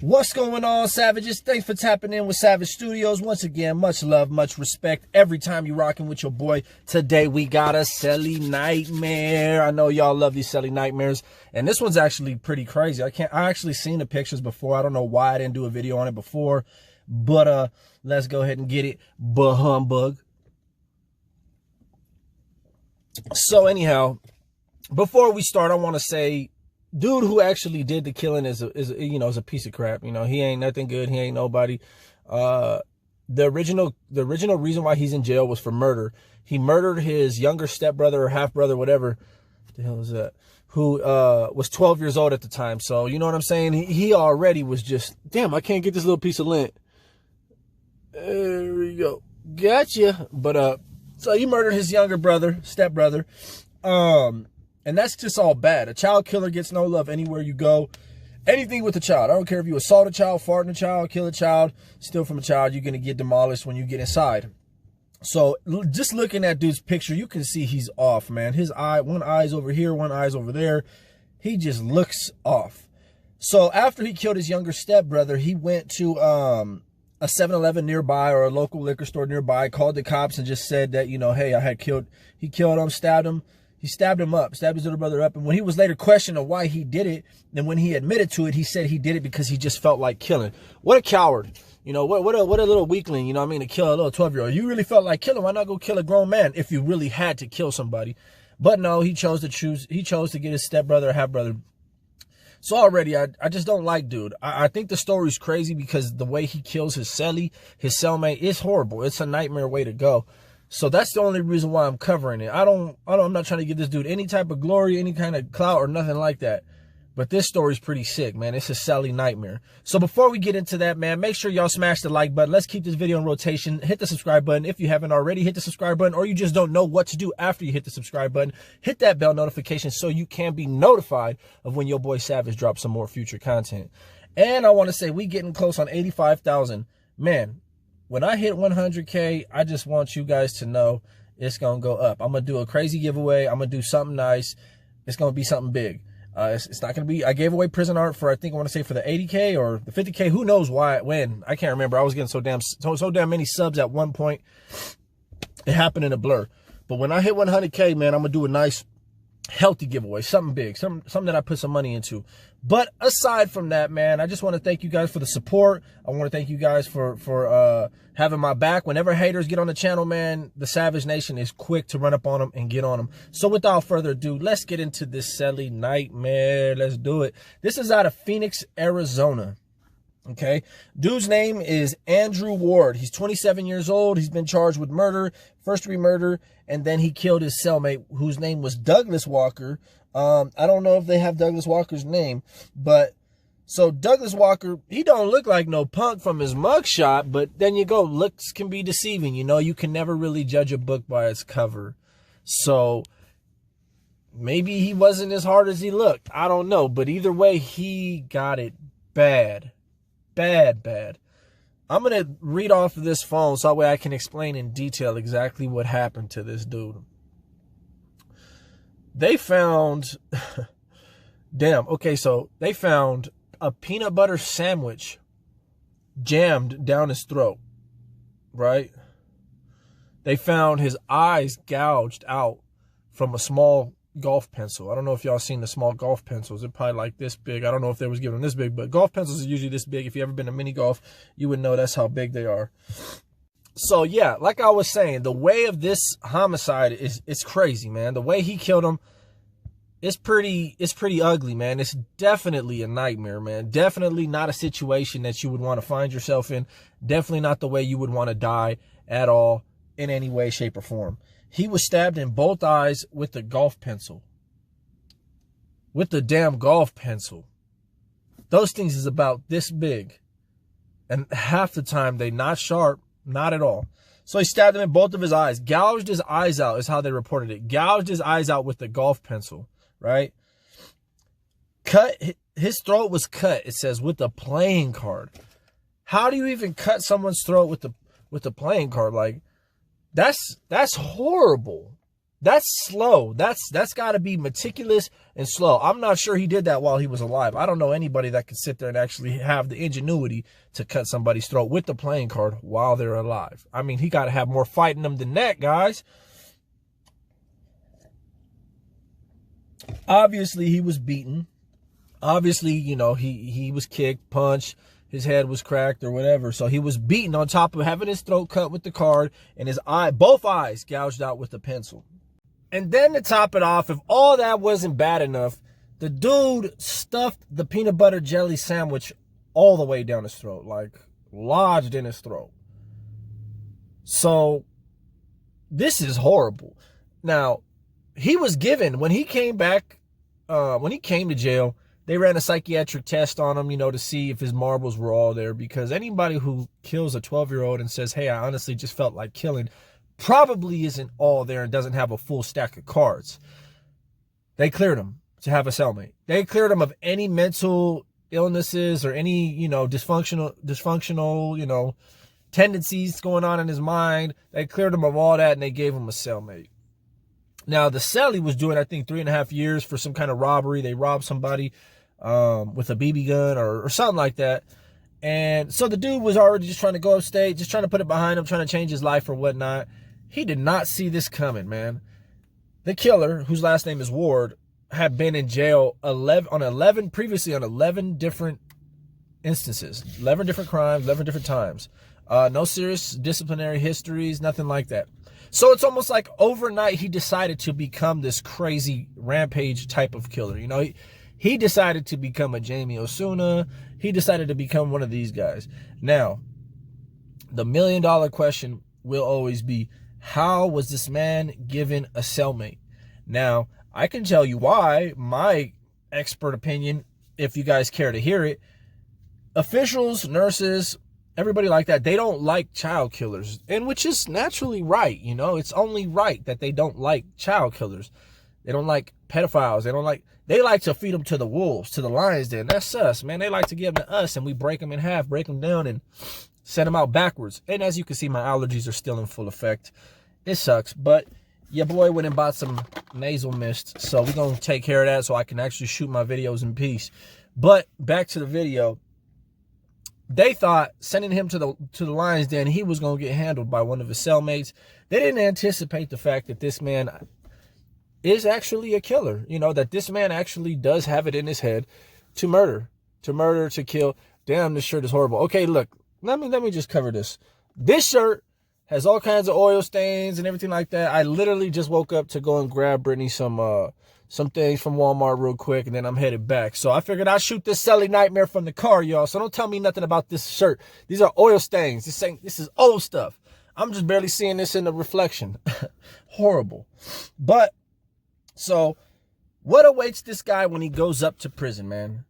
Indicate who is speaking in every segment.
Speaker 1: What's going on, Savages? Thanks for tapping in with Savage Studios. Once again, much love, much respect. Every time you rocking with your boy. Today we got a Celly nightmare. I know y'all love these Celly nightmares, and this one's actually pretty crazy. I actually seen the pictures before. I don't know why I didn't do a video on it before, but let's go ahead and get it. Humbug. So anyhow, before we start, I want to say, dude who actually did the killing is a piece of crap. You know, he ain't nothing good. He ain't nobody. The original reason why he's in jail was for murder. He murdered his younger stepbrother or half brother, whatever the hell is that, who was 12 years old at the time. So you know what I'm saying? He already was just, damn, I can't get this little piece of lint. There we go. Gotcha. But so he murdered his younger brother, stepbrother. And that's just all bad. A child killer gets no love anywhere you go. Anything with a child. I don't care if you assault a child, fart in a child, kill a child, steal from a child, you're going to get demolished when you get inside. So just looking at dude's picture, you can see he's off, man. His eye, one eye's over here, one eye's over there. He just looks off. So after he killed his younger stepbrother, he went to a 7-Eleven nearby or a local liquor store nearby, called the cops and just said that, you know, hey, he killed him, stabbed him. He stabbed him up, stabbed his little brother up. And when he was later questioned on why he did it, and when he admitted to it, he said he did it because he just felt like killing. What a coward. You know, what a little weakling, you know what I mean, to kill a little 12-year-old. You really felt like killing. Why not go kill a grown man if you really had to kill somebody? But no, he chose to get his stepbrother or half-brother. So already, I just don't like dude. I think the story's crazy because the way he kills his celly, his cellmate, is horrible. It's a nightmare way to go. So that's the only reason why I'm covering it. I'm not trying to give this dude any type of glory, any kind of clout or nothing like that. But this story's pretty sick, man. It's a Celly nightmare. So before we get into that, man, make sure y'all smash the like button. Let's keep this video in rotation. Hit the subscribe button. If you haven't already, hit the subscribe button, or you just don't know what to do after you hit the subscribe button. Hit that bell notification so you can be notified of when your boy Savage drops some more future content. And I want to say we getting close on 85,000. Man, when I hit 100K, I just want you guys to know it's going to go up. I'm going to do a crazy giveaway. I'm going to do something nice. It's going to be something big. It's not going to be, I gave away prison art for, I think I want to say for the 80K or the 50K. Who knows why, when. I can't remember. I was getting so damn many subs at one point. It happened in a blur. But when I hit 100K, man, I'm going to do a nice, healthy giveaway. Something big. Something that I put some money into. But aside from that, man, I just want to thank you guys for the support. I want to thank you guys for having my back. Whenever haters get on the channel, man, the Savage Nation is quick to run up on them and get on them. So without further ado, let's get into this Celly nightmare. Let's do it. This is out of Phoenix, Arizona. Okay. Dude's name is Andrew Ward. He's 27 years old. He's been charged with murder, first-degree murder, and then he killed his cellmate, whose name was Douglas Walker. I don't know if they have Douglas Walker's name, but so Douglas Walker, he don't look like no punk from his mugshot, but then you go, looks can be deceiving. You know, you can never really judge a book by its cover. So maybe he wasn't as hard as he looked. I don't know, but either way, he got it bad. Bad. I'm going to read off of this phone so that way I can explain in detail exactly what happened to this dude. They found, damn, okay, so they found a peanut butter sandwich jammed down his throat, right? They found his eyes gouged out from a small golf pencil. I don't know if y'all seen the small golf pencils. They're probably like this big. I don't know if they was given this big, but golf pencils are usually this big. If you ever been to mini golf, you would know that's how big they are. So yeah, like I was saying, the way of this homicide it's crazy, man. The way he killed him is pretty ugly, man. It's definitely a nightmare, man. Definitely not a situation that you would want to find yourself in. Definitely not the way you would want to die at all in any way, shape, or form. He was stabbed in both eyes with a golf pencil. With the damn golf pencil. Those things is about this big. And half the time they not sharp. Not at all. So he stabbed him in both of his eyes. Gouged his eyes out is how they reported it. Gouged his eyes out with the golf pencil. Right? Cut. His throat was cut, it says, with a playing card. How do you even cut someone's throat with the playing card? Like, that's horrible. That's slow. That's got to be meticulous and slow. I'm not sure he did that while he was alive. I don't know anybody that could sit there and actually have the ingenuity to cut somebody's throat with the playing card while they're alive. I mean, he got to have more fight in him than that, guys. Obviously, he was beaten. Obviously, you know, he was kicked, punched, his head was cracked or whatever. So he was beaten on top of having his throat cut with the card and his both eyes gouged out with a pencil. And then to top it off, if all that wasn't bad enough, the dude stuffed the peanut butter jelly sandwich all the way down his throat, like lodged in his throat. So this is horrible. Now, he was given, when he came back, when he came to jail, they ran a psychiatric test on him, you know, to see if his marbles were all there, because anybody who kills a 12-year-old and says, hey, I honestly just felt like killing, probably isn't all there and doesn't have a full stack of cards. They cleared him to have a cellmate. They cleared him of any mental illnesses or any, you know, dysfunctional, you know, tendencies going on in his mind. They cleared him of all that and they gave him a cellmate. Now, the Celly was doing, I think, 3.5 years for some kind of robbery. They robbed somebody with a BB gun or something like that. And so the dude was already just trying to go upstate, just trying to put it behind him, trying to change his life or whatnot. He did not see this coming, man. The killer, whose last name is Ward, had been in jail previously on 11 different instances, 11 different crimes, 11 different times. No serious disciplinary histories, nothing like that. So it's almost like overnight he decided to become this crazy rampage type of killer. You know, he decided to become a Jamie Osuna. He decided to become one of these guys. Now, the $1 million question will always be, how was this man given a cellmate? Now, I can tell you why, my expert opinion, if you guys care to hear it. Officials, nurses, everybody like that, they don't like child killers, and which is naturally right. You know, it's only right that they don't like child killers. They don't like pedophiles. They like to feed them to the wolves, to the lions. Then that's us, man. They like to give them to us, and we break them in half, break them down, and send them out backwards. And as you can see, my allergies are still in full effect. It sucks, but your boy went and bought some nasal mist, so we're gonna take care of that so I can actually shoot my videos in peace. But back to the video. They thought sending him to the lion's den, he was going to get handled by one of his cellmates. They didn't anticipate the fact that this man is actually a killer. You know, that this man actually does have it in his head to murder, to kill. Damn, this shirt is horrible. Okay, look, let me just cover this. This shirt has all kinds of oil stains and everything like that. I literally just woke up to go and grab Brittany some things from Walmart real quick, and then I'm headed back. So I figured I'd shoot this Celly nightmare from the car, y'all. So don't tell me nothing about this shirt. These are oil stains. This is old stuff. I'm just barely seeing this in the reflection. Horrible. But, so, what awaits this guy when he goes up to prison, man?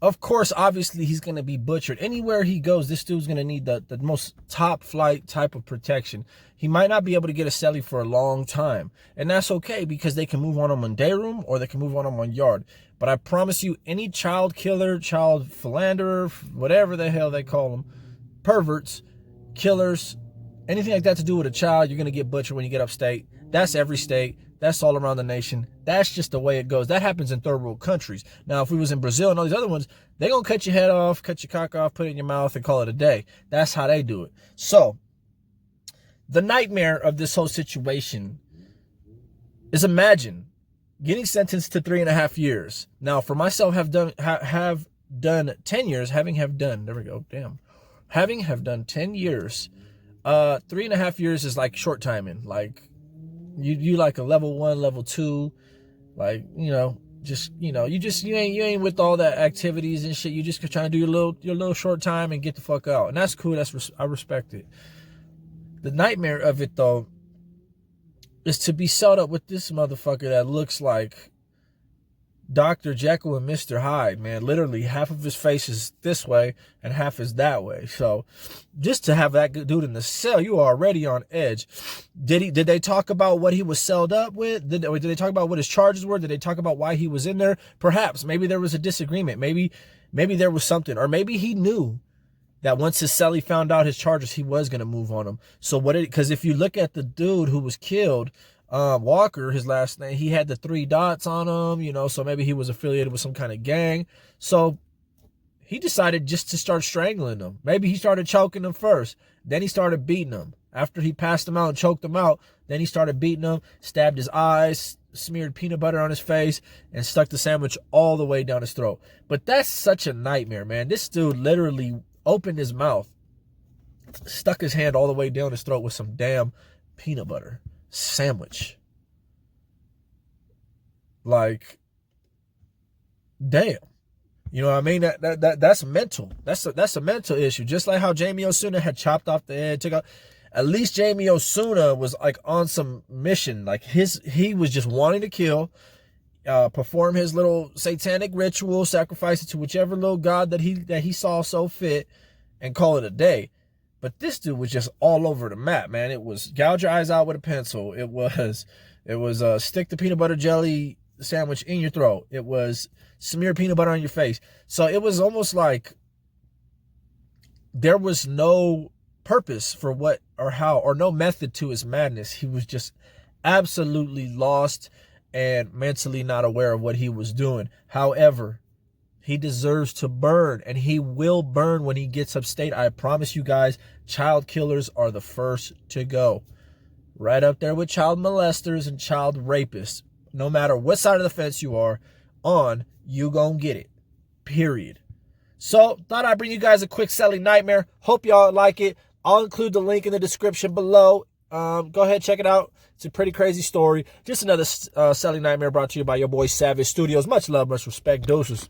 Speaker 1: Of course, obviously, he's going to be butchered. Anywhere he goes, this dude's going to need the most top flight type of protection. He might not be able to get a Celly for a long time. And that's okay, because they can move on him on day room or they can move on him on yard. But I promise you, any child killer, child philanderer, whatever the hell they call them, perverts, killers, anything like that to do with a child, you're going to get butchered when you get upstate. That's every state. That's all around the nation. That's just the way it goes. That happens in third world countries. Now, if we was in Brazil and all these other ones, they're going to cut your head off, cut your cock off, put it in your mouth, and call it a day. That's how they do it. So, the nightmare of this whole situation is, imagine getting sentenced to 3.5 years. Now, for myself, have done 10 years, having have done 10 years. 3.5 years is like short timing. Like, you like a level 1, level 2, like, you know, just, you know, you ain't with all that activities and shit. You just trying to do your little short time and get the fuck out. And that's cool. I respect it. The nightmare of it, though, is to be set up with this motherfucker that looks like Dr. Jekyll and Mr. Hyde, man. Literally, half of his face is this way and half is that way. So, just to have that dude in the cell, you are already on edge. Did they talk about what he was celled up with? Did they talk about what his charges were? Did they talk about why he was in there? Perhaps. Maybe there was a disagreement. Maybe there was something. Or maybe he knew that once his Celly found out his charges, he was going to move on him. So because if you look at the dude who was killed, Walker, his last name, he had the 3 dots on him, you know, so maybe he was affiliated with some kind of gang. So he decided just to start strangling them. Maybe he started choking them first. Then he started beating them. After he passed them out and choked them out, then he started beating them, stabbed his eyes, smeared peanut butter on his face, and stuck the sandwich all the way down his throat. But that's such a nightmare, man. This dude literally opened his mouth, stuck his hand all the way down his throat with some damn peanut butter sandwich. Like, damn. You know what I mean? That's mental. That's a mental issue. Just like how Jamie Osuna had chopped off the head, took out. At least Jamie Osuna was like on some mission. Like he was just wanting to kill, perform his little satanic ritual, sacrifice it to whichever little god that he saw so fit, and call it a day. But this dude was just all over the map, man. It was gouge your eyes out with a pencil. It was stick the peanut butter jelly sandwich in your throat. It was smear peanut butter on your face. So it was almost like there was no purpose for what or how, or no method to his madness. He was just absolutely lost and mentally not aware of what he was doing. However, he deserves to burn, and he will burn when he gets upstate. I promise you guys, child killers are the first to go. Right up there with child molesters and child rapists. No matter what side of the fence you are on, you gonna get it. Period. So, thought I'd bring you guys a quick Celly nightmare. Hope y'all like it. I'll include the link in the description below. Go ahead, check it out. It's a pretty crazy story. Just another Celly nightmare brought to you by your boy Savage Studios. Much love, much respect. Deuces.